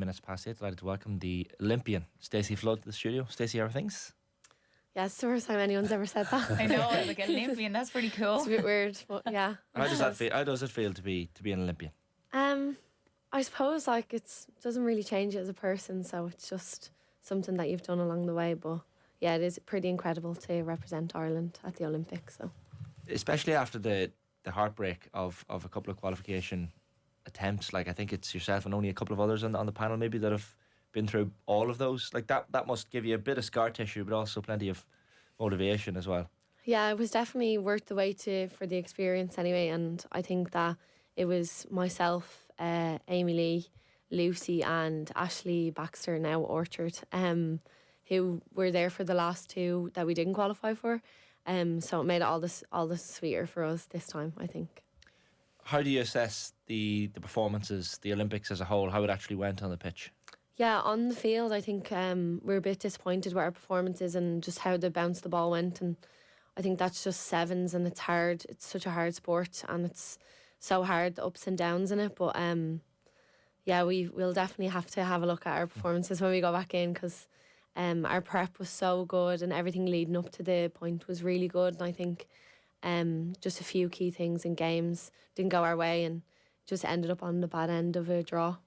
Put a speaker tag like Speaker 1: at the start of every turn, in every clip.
Speaker 1: minutes past 8. Delighted to welcome the Olympian Stacey Flood to the studio. Stacey, how are things?
Speaker 2: Yeah, it's the first time anyone's ever said that.
Speaker 3: I know, like Olympian, that's pretty cool.
Speaker 2: It's a bit weird, but yeah.
Speaker 1: How does that feel? How does it feel to be an Olympian?
Speaker 2: I suppose like it doesn't really change you as a person, so it's just something that you've done along the way. But yeah, it is pretty incredible to represent Ireland at the Olympics. So,
Speaker 1: especially after the heartbreak of a couple of qualification attempts, like I think it's yourself and only a couple of others on the panel maybe that have been through all of those. Like that must give you a bit of scar tissue, but also plenty of motivation as well.
Speaker 2: Yeah, it was definitely worth the wait for the experience anyway, and I think that it was myself, Amy Lee, Lucy and Ashley Baxter, now Orchard, who were there for the last two that we didn't qualify for. So it made it all this sweeter for us this time, I think.
Speaker 1: How do you assess the performances, the Olympics as a whole, how it actually went on the pitch?
Speaker 2: Yeah, on the field, I think we're a bit disappointed with our performances and just how the bounce the ball went. And I think that's just sevens, and it's hard. It's such a hard sport, and it's so hard, the ups and downs in it. But yeah, we'll definitely have to have a look at our performances when we go back in, because our prep was so good and everything leading up to the point was really good. And I think just a few key things in games didn't go our way and just ended up on the bad end of a draw.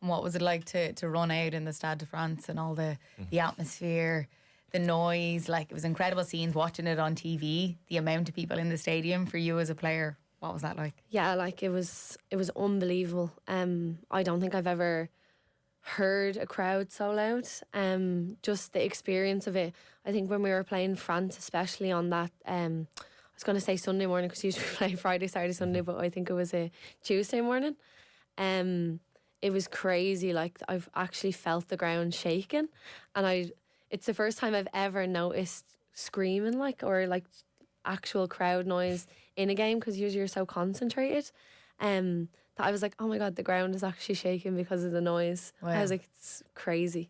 Speaker 3: And what was it like to run out in the Stade de France and all the atmosphere, the noise? Like, it was incredible scenes watching it on TV, the amount of people in the stadium. For you as a player, what was that like?
Speaker 2: Yeah, like it was unbelievable. I don't think I've ever heard a crowd so loud. Just the experience of it. I think when we were playing France, especially on that, I was going to say Sunday morning because usually we play Friday, Saturday, Sunday, but I think it was a Tuesday morning. It was crazy. Like, I've actually felt the ground shaking, and it's the first time I've ever noticed screaming, like, or like actual crowd noise in a game, because usually you're so concentrated. That I was like, oh my God, the ground is actually shaking because of the noise. Wow. I was like, it's crazy.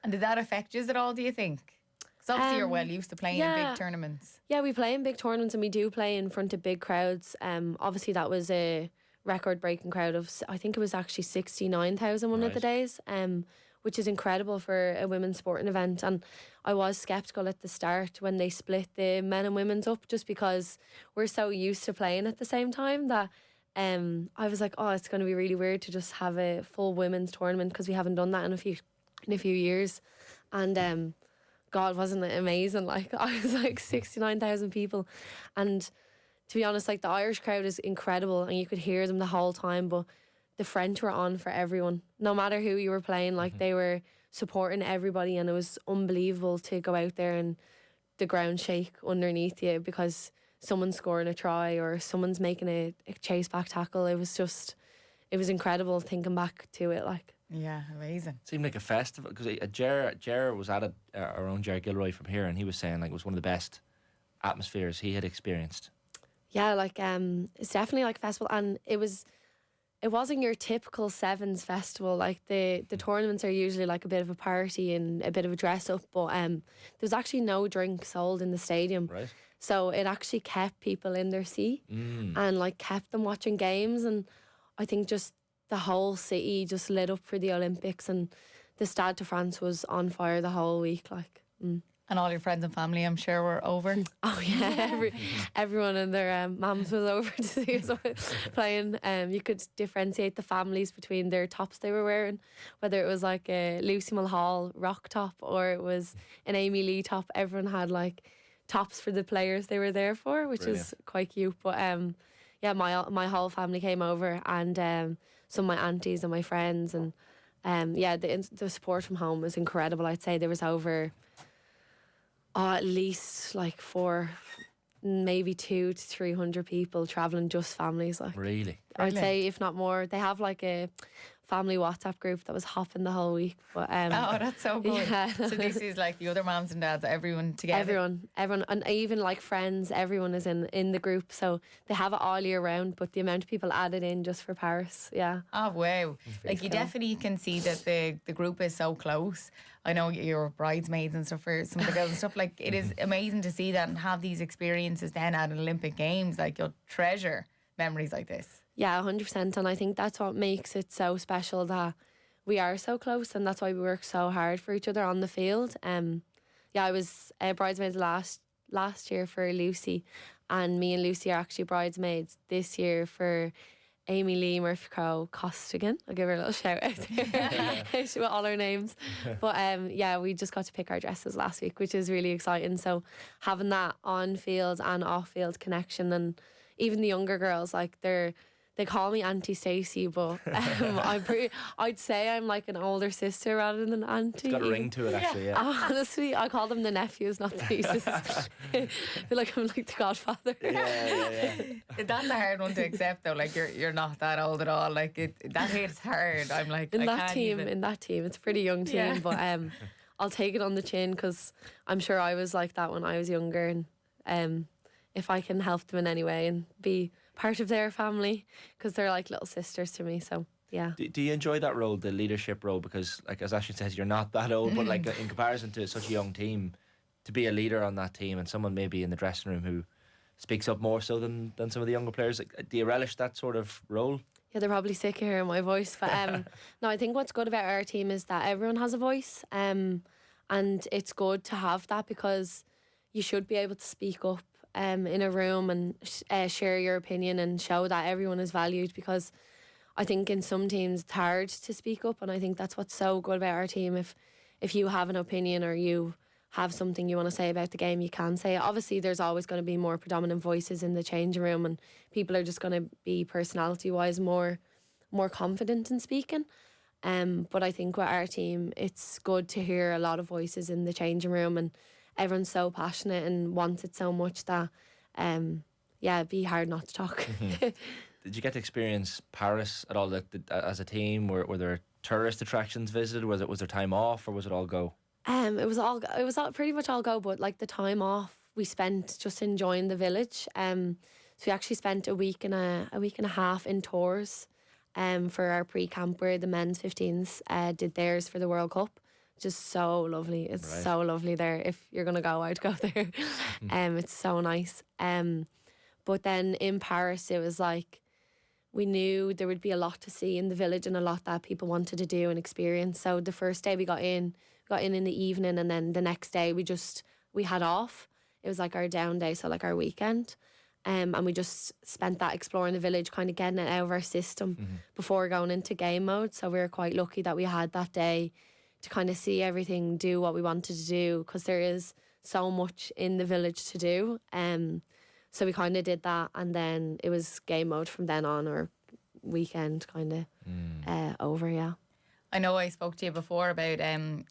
Speaker 3: And did that affect you at all, do you think? Because obviously you're well used to playing in big tournaments.
Speaker 2: Yeah, we play in big tournaments and we do play in front of big crowds. Obviously that was a record-breaking crowd of, I think it was actually 69,000 one of the days, which is incredible for a women's sporting event. And I was sceptical at the start when they split the men and women's up, just because we're so used to playing at the same time that I was like, oh, it's going to be really weird to just have a full women's tournament, because we haven't done that in a few years. And God, wasn't it amazing? Like, I was like 69,000 people, and to be honest, like, the Irish crowd is incredible and you could hear them the whole time, but the French were on for everyone. No matter who you were playing, like, they were supporting everybody, and it was unbelievable to go out there and the ground shake underneath you because someone's scoring a try or someone's making a chase back tackle. It was incredible thinking back to it, like.
Speaker 3: Yeah, amazing.
Speaker 1: Seemed like a festival, because Ger was at it, our own Ger Gilroy from here, and he was saying like it was one of the best atmospheres he had experienced.
Speaker 2: Yeah, like it's definitely like a festival, and it wasn't your typical sevens festival. Like, the tournaments are usually like a bit of a party and a bit of a dress up, but there was actually no drink sold in the stadium.
Speaker 1: Right.
Speaker 2: So it actually kept people in their seat and like kept them watching games. And I think just the whole city just lit up for the Olympics, and the Stade de France was on fire the whole week. Like.
Speaker 3: And all your friends and family, I'm sure, were over.
Speaker 2: Oh yeah, everyone and their mums was over to see us playing. You could differentiate the families between their tops they were wearing, whether it was like a Lucy Mulhall rock top or it was an Amy Lee top. Everyone had like tops for the players they were there for, which is quite cute. But yeah, my whole family came over, and some of my aunties and my friends, and yeah, the support from home was incredible. I'd say there was over at least like maybe 200 to 300 people travelling, just families. Like,
Speaker 1: really?
Speaker 2: I'd say if not more. They have like a family WhatsApp group that was hopping the whole week. But
Speaker 3: oh, that's so good.
Speaker 2: Yeah.
Speaker 3: So this is like the other mums and dads, everyone together.
Speaker 2: Everyone, and even like friends, everyone is in the group. So they have it all year round, but the amount of people added in just for Paris, yeah.
Speaker 3: Oh wow! Like, you definitely can see that the group is so close. I know you're bridesmaids and stuff for some of the girls and stuff. Like, it is amazing to see that and have these experiences then at an Olympic Games. Like, you'll treasure memories like this.
Speaker 2: Yeah, 100%. And I think that's what makes it so special, that we are so close, and that's why we work so hard for each other on the field. I was bridesmaid last year for Lucy, and me and Lucy are actually bridesmaids this year for Amy Lee Murphy-Crowe Costigan. I'll give her a little shout out there with all our names. But we just got to pick our dresses last week, which is really exciting. So having that on field and off field connection, and even the younger girls, like they call me Auntie Stacey, but I'd say I'm like an older sister rather than an auntie.
Speaker 1: It's got a ring to it, actually. Yeah.
Speaker 2: Honestly, I call them the nephews, not the nieces. I feel like I'm like the godfather.
Speaker 1: Yeah.
Speaker 3: That's a hard one to accept, though. Like you're not that old at all. Like that hits hard. I'm like
Speaker 2: in that team, it's a pretty young team,
Speaker 3: Yeah.
Speaker 2: but I'll take it on the chin because I'm sure I was like that when I was younger, and if I can help them in any way and be part of their family, because they're like little sisters to me. So yeah.
Speaker 1: Do you enjoy that role, the leadership role? Because like as Ashley says, you're not that old, but like in comparison to such a young team, to be a leader on that team and someone maybe in the dressing room who speaks up more so than some of the younger players, like, do you relish that sort of role?
Speaker 2: Yeah, they're probably sick of hearing my voice, but no, I think what's good about our team is that everyone has a voice, and it's good to have that, because you should be able to speak up in a room and share your opinion and show that everyone is valued, because I think in some teams it's hard to speak up, and I think that's what's so good about our team. If you have an opinion or you have something you want to say about the game, you can say it. Obviously there's always going to be more predominant voices in the changing room, and people are just going to be personality wise more confident in speaking, but I think with our team it's good to hear a lot of voices in the changing room, and everyone's so passionate and wants it so much that it'd be hard not to talk.
Speaker 1: Did you get to experience Paris at all, as a team? Were there tourist attractions visited? Was there time off, or was it all go?
Speaker 2: It was all pretty much all go, but like the time off we spent just enjoying the village. So we actually spent a week and a half in tours for our pre-camp, where the men's 15s did theirs for the World Cup. Just so lovely. It's
Speaker 1: Right.
Speaker 2: so lovely there. If you're gonna go, I'd go there. It's so nice. But then in Paris it was like we knew there would be a lot to see in the village and a lot that people wanted to do and experience. So the first day we got in the evening, and then the next day we had off. It was like our down day, so like our weekend. And we just spent that exploring the village, kind of getting it out of our system before going into game mode. So we were quite lucky that we had that day to kind of see everything, do what we wanted to do, because there is so much in the village to do. So we kind of did that, and then it was game mode from then on, or weekend kind of over, yeah.
Speaker 3: I know I spoke to you before about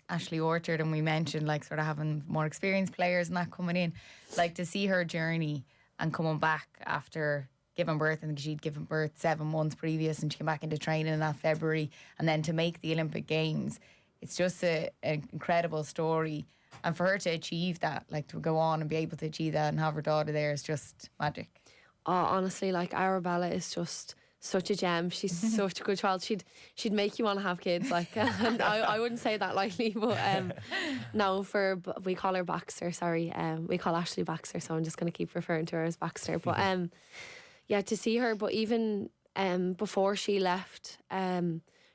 Speaker 3: Ashley Orchard, and we mentioned like sort of having more experienced players and that coming in. Like to see her journey and coming back after giving birth, I think she'd given birth 7 months previous, and she came back into training in that February, and then to make the Olympic Games. It's just an incredible story. And for her to achieve that, like to go on and be able to achieve that and have her daughter there, is just magic.
Speaker 2: Oh, honestly, like Arabella is just such a gem. She's such a good child. She'd make you want to have kids. Like, and I wouldn't say that lightly, but no, we call her Baxter. Sorry, we call Ashley Baxter, so I'm just going to keep referring to her as Baxter. But to see her, but even before she left,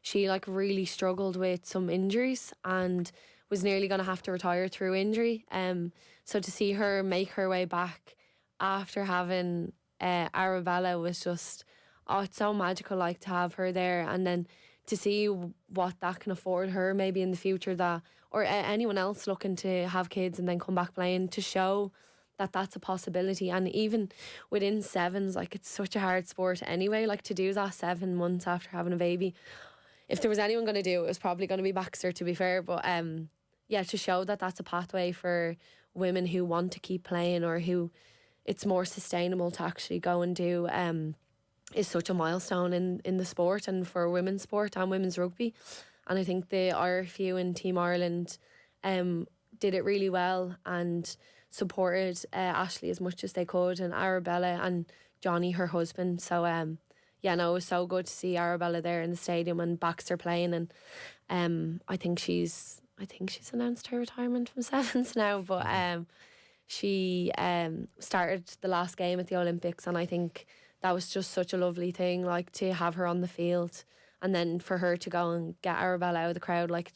Speaker 2: she like really struggled with some injuries and was nearly going to have to retire through injury. So to see her make her way back after having Arabella was just, it's so magical, like to have her there, and then to see what that can afford her maybe in the future, that or anyone else looking to have kids and then come back playing, to show that that's a possibility. And even within sevens, like it's such a hard sport anyway, like to do that 7 months after having a baby. If there was anyone going to do it, it was probably going to be Baxter, to be fair. But to show that that's a pathway for women who want to keep playing, or who it's more sustainable to actually go and do, is such a milestone in the sport, and for women's sport and women's rugby. And I think the RFU and Team Ireland did it really well and supported Ashley as much as they could, and Arabella and Johnny, her husband. So it was so good to see Arabella there in the stadium and Baxter playing, and I think she's announced her retirement from sevens now, but she started the last game at the Olympics, and I think that was just such a lovely thing, like to have her on the field and then for her to go and get Arabella out of the crowd, like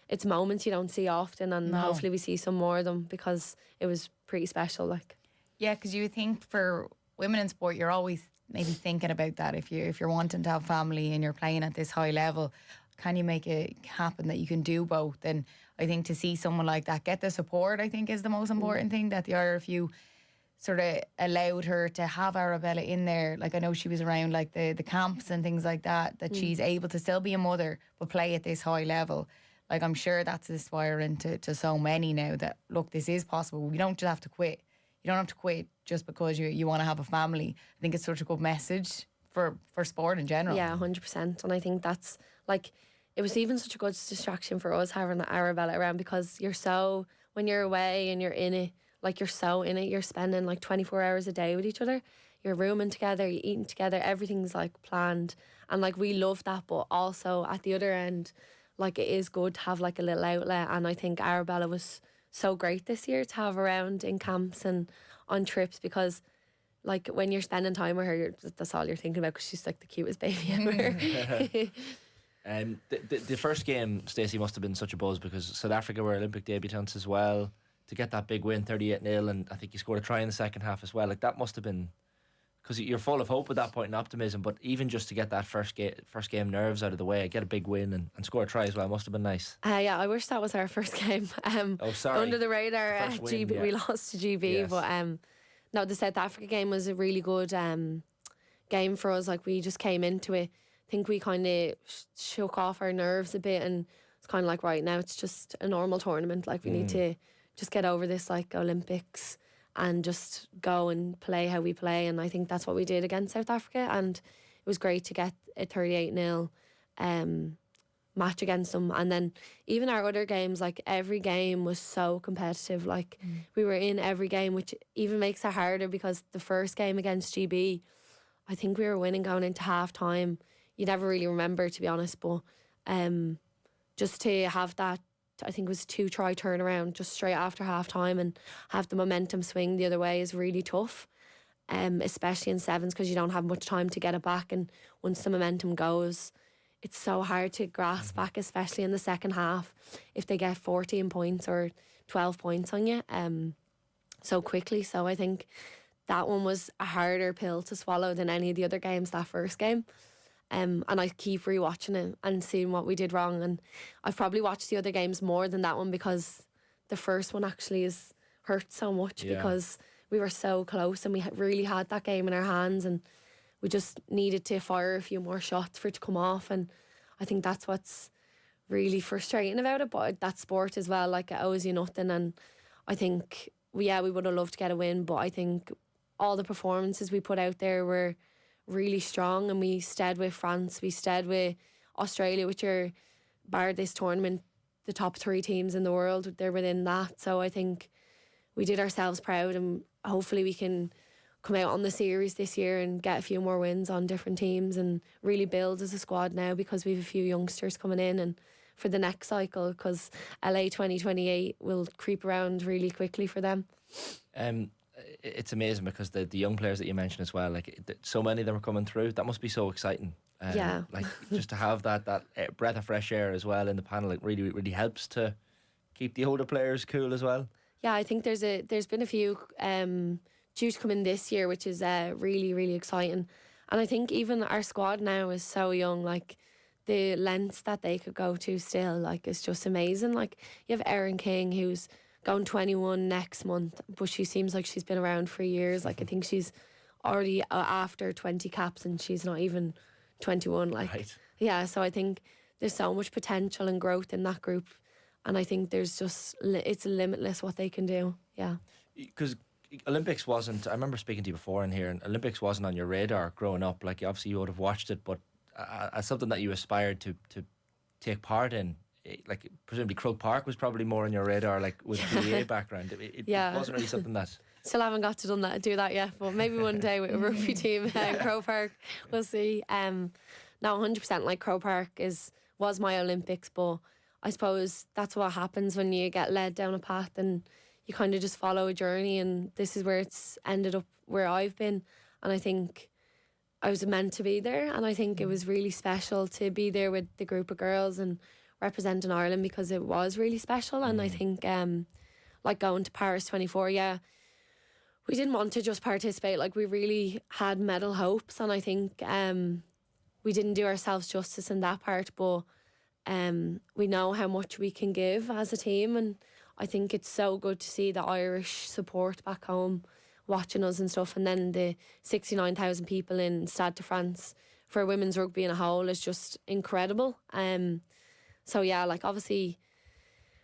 Speaker 2: it's moments you don't see often, and
Speaker 3: No.
Speaker 2: hopefully we see some more of them, because it was pretty special. Like,
Speaker 3: Yeah, because you think for women in sport, you're always maybe thinking about that. If you're wanting to have family and you're playing at this high level, can you make it happen that you can do both? And I think to see someone like that get the support, I think is the most important thing, that the IRFU sort of allowed her to have Arabella in there. Like, I know she was around like the camps and things like that, that she's able to still be a mother but play at this high level. Like, I'm sure that's inspiring to so many now, that look, this is possible. You don't just have to quit. You don't have to quit just because you want to have a family. I think it's such a good message for sport in general.
Speaker 2: yeah, 100%. And I think that's like, it was even such a good distraction for us having Arabella around, because when you're away and you're in it, like you're so in it, you're spending like 24 hours a day with each other. You're rooming together, you're eating together, everything's like planned. And like, we love that, but also at the other end, like, it is good to have like a little outlet. And I think Arabella was so great this year to have around in camps and on trips, because like, when you're spending time with her, that's all you're thinking about, because she's like the cutest baby ever.
Speaker 1: The first game, Stacey, must have been such a buzz, because South Africa were Olympic debutants as well. To get that big win, 38-0, and I think you scored a try in the second half as well. Like, that must have been, because you're full of hope at that point and optimism, but even just to get that first game nerves out of the way, get a big win and score a try as well, must have been nice.
Speaker 2: Yeah, I wish that was our first game.
Speaker 1: Oh, sorry.
Speaker 2: Under the radar,
Speaker 1: The first win,
Speaker 2: GB,
Speaker 1: yeah.
Speaker 2: we lost to GB,
Speaker 1: Yes.
Speaker 2: but no, the South Africa game was a really good game for us. Like, we just came into it. I think we kind of shook off our nerves a bit, and it's kind of like, right, now it's just a normal tournament. Like, we need to just get over this like Olympics and just go and play how we play. And I think that's what we did against South Africa, and it was great to get a 38-0 match against them. And then even our other games, like, every game was so competitive. Like, we were in every game, which even makes it harder, because the first game against GB, I think we were winning going into half time. You never really remember, to be honest, but just to have that, I think it was 2-try turnaround just straight after half time, and have the momentum swing the other way is really tough, especially in sevens, because you don't have much time to get it back. And once the momentum goes, it's so hard to grasp back, especially in the second half, if they get 14 points or 12 points on you so quickly. So I think that one was a harder pill to swallow than any of the other games, that first game. And I keep rewatching it and seeing what we did wrong. And I've probably watched the other games more than that one, because the first one actually is hurt so much, because we were so close and we really had that game in our hands, and we just needed to fire a few more shots for it to come off. And I think that's what's really frustrating about it. But that sport as well, like, it owes you nothing. And I think, we would have loved to get a win, but I think all the performances we put out there were really strong, and we stayed with France, we stayed with Australia, which are, bar this tournament, the top 3 teams in the world. They're within that. So I think we did ourselves proud, and hopefully we can come out on the series this year and get a few more wins on different teams, and really build as a squad now, because we have a few youngsters coming in, and for the next cycle, because LA 2028 will creep around really quickly for them.
Speaker 1: It's amazing, because the young players that you mentioned as well, like, so many of them are coming through. That must be so exciting.
Speaker 2: Yeah.
Speaker 1: Like, just to have that breath of fresh air as well in the panel, it really, really helps to keep the older players cool as well.
Speaker 2: Yeah, I think there's been a few due to come in this year, which is really, really exciting. And I think even our squad now is so young, like, the lengths that they could go to still, like, it's just amazing. Like, you have Erin King, who's going 21 next month, but she seems like she's been around for years. Like, I think she's already after 20 caps, and she's not even 21. Like,
Speaker 1: Right.
Speaker 2: Yeah, so I think there's so much potential and growth in that group, and I think there's just it's limitless what they can do. Yeah,
Speaker 1: Because Olympics wasn't, I remember speaking to you before in here, and Olympics wasn't on your radar growing up. Like, obviously you would have watched it, but as something that you aspired to take part in, like, presumably Croke Park was probably more on your radar, like, with the EA background. It wasn't really something that...
Speaker 2: Still haven't got to do that yet, but maybe one day with a rugby team in Croke Park, we'll see. No, 100%, like, Croke Park was my Olympics, but I suppose that's what happens when you get led down a path and you kind of just follow a journey, and this is where it's ended up where I've been. And I think I was meant to be there, and I think it was really special to be there with the group of girls and representing Ireland, because it was really special. And I think like going to Paris 24, we didn't want to just participate, like we really had medal hopes, and I think we didn't do ourselves justice in that part, but we know how much we can give as a team, and I think it's so good to see the Irish support back home watching us and stuff, and then the 69,000 people in Stade de France for women's rugby in a whole is just incredible. So yeah, like obviously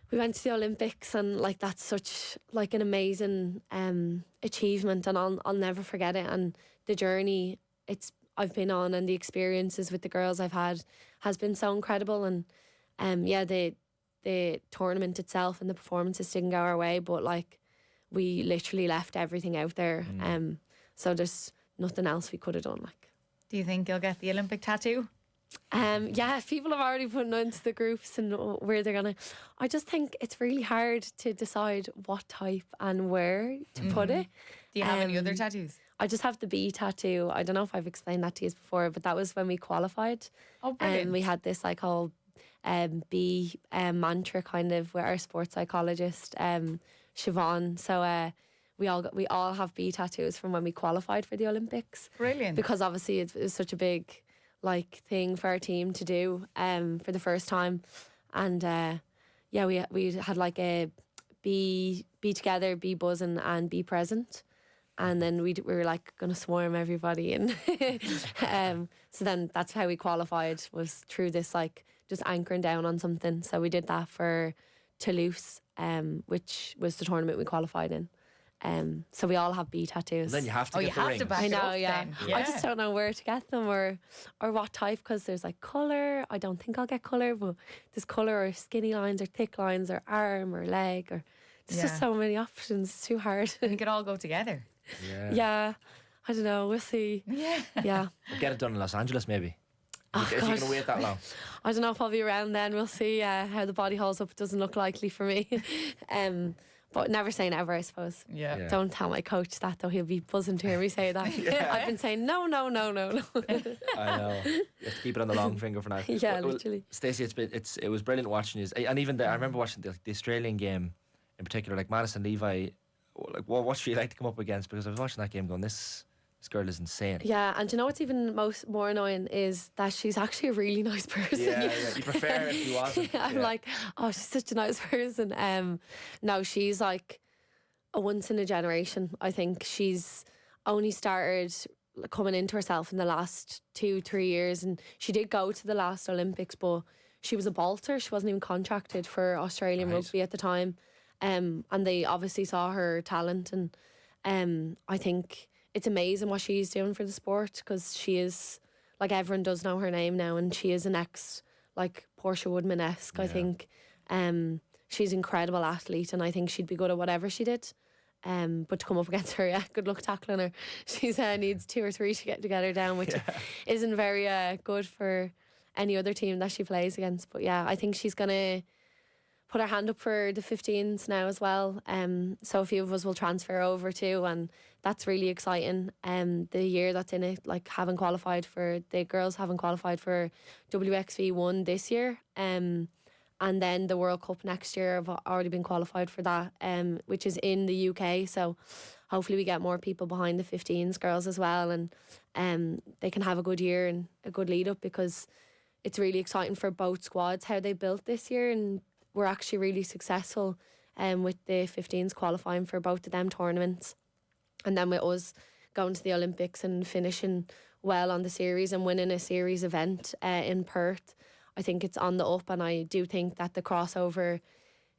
Speaker 2: we went to the Olympics, and like that's such like an amazing achievement, and I'll never forget it. And the journey I've been on, and the experiences with the girls I've had has been so incredible. And the tournament itself and the performances didn't go our way, but like we literally left everything out there. So there's nothing else we could have done. Like,
Speaker 3: Do you think you'll get the Olympic tattoo?
Speaker 2: Yeah, people have already put it into the groups and where they're gonna. I just think it's really hard to decide what type and where to put it.
Speaker 3: Do you have any other tattoos?
Speaker 2: I just have the B tattoo. I don't know if I've explained that to you before, but that was when we qualified.
Speaker 3: Oh, brilliant.
Speaker 2: And we had this like whole B mantra kind of with our sports psychologist, Siobhan. So we all have B tattoos from when we qualified for the Olympics.
Speaker 3: Brilliant.
Speaker 2: Because obviously it was such a big like thing for our team to do for the first time. And we had like a be together, be buzzing and be present. And then we were like going to swarm everybody, and so then that's how we qualified, was through this like just anchoring down on something. So we did that for Toulouse, which was the tournament we qualified in. So we all have B tattoos.
Speaker 1: Then you have to
Speaker 3: Oh,
Speaker 1: get
Speaker 3: you
Speaker 1: the
Speaker 3: have
Speaker 1: rings.
Speaker 3: to back
Speaker 2: I
Speaker 3: it
Speaker 2: know,
Speaker 3: up
Speaker 2: yeah.
Speaker 3: then.
Speaker 2: I just don't know where to get them or what type, because there's like colour. I don't think I'll get colour, but there's colour or skinny lines or thick lines or arm or leg, or there's just so many options. It's too hard.
Speaker 3: I think it all go together.
Speaker 2: Yeah, I don't know. We'll see. Yeah.
Speaker 1: We'll get it done in Los Angeles, maybe.
Speaker 2: Oh,
Speaker 1: If you're going to wait that long.
Speaker 2: I don't know if I'll be around then. We'll see how the body holds up. It doesn't look likely for me. But never say never, I suppose.
Speaker 3: Yeah.
Speaker 2: Don't tell my coach that, though. He'll be buzzing to hear me say that. I've been saying no.
Speaker 1: I know. You have to keep it on the long finger for now.
Speaker 2: Yeah, literally.
Speaker 1: Stacey, it was brilliant watching you. And even I remember watching the Australian game in particular, like Madison Levi. Like, what's she like to come up against? Because I was watching that game going, this girl is insane.
Speaker 2: Yeah, and do you know what's even more annoying is that she's actually a really nice person.
Speaker 1: Yeah. You prefer if she wasn't.
Speaker 2: I'm like, oh, she's such a nice person. No, she's like a once in a generation. I think she's only started coming into herself in the last 2-3 years, and she did go to the last Olympics, but she was a bolter. She wasn't even contracted for Australian rugby at the time. And they obviously saw her talent, and I think it's amazing what she's doing for the sport, because she is, like, everyone does know her name now, and she is an like Portia Woodman-esque. I think she's an incredible athlete, and I think she'd be good at whatever she did. But to come up against her, good luck tackling her. She needs 2 or 3 to get her down, which isn't very good for any other team that she plays against. But yeah, I think she's gonna put her hand up for the 15s now as well. So a few of us will transfer over too, and that's really exciting. The year that's in it, like the girls haven't qualified for WXV1 this year. And then the World Cup next year have already been qualified for that, which is in the UK. So hopefully we get more people behind the 15s girls as well, and they can have a good year and a good lead up, because it's really exciting for both squads how they built this year, and we're actually really successful with the 15s qualifying for both of them tournaments. And then with us going to the Olympics and finishing well on the series and winning a series event in Perth, I think it's on the up, and I do think that the crossover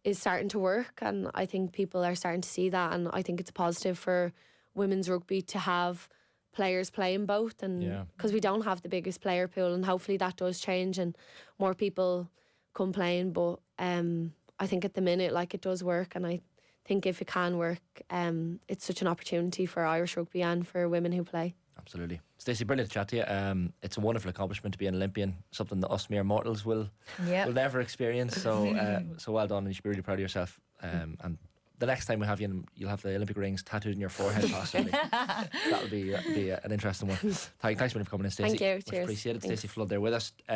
Speaker 2: is starting to work, and I think people are starting to see that, and I think it's positive for women's rugby to have players playing both, and because we don't have the biggest player pool, and hopefully that does change and more people come playing. But I think at the minute, like, it does work, and I think if it can work, it's such an opportunity for Irish rugby and for women who play.
Speaker 1: Absolutely. Stacey, brilliant to chat to you. It's a wonderful accomplishment to be an Olympian, something that us mere mortals will never experience. So well done, and you should be really proud of yourself. And the next time we have you, you'll have the Olympic rings tattooed in your forehead, possibly. That'll be an interesting one. Thanks for coming in, Stacey.
Speaker 2: Thank you.
Speaker 1: Much
Speaker 2: Cheers.
Speaker 1: appreciated.
Speaker 2: Thanks.
Speaker 1: Stacey Flood there with us.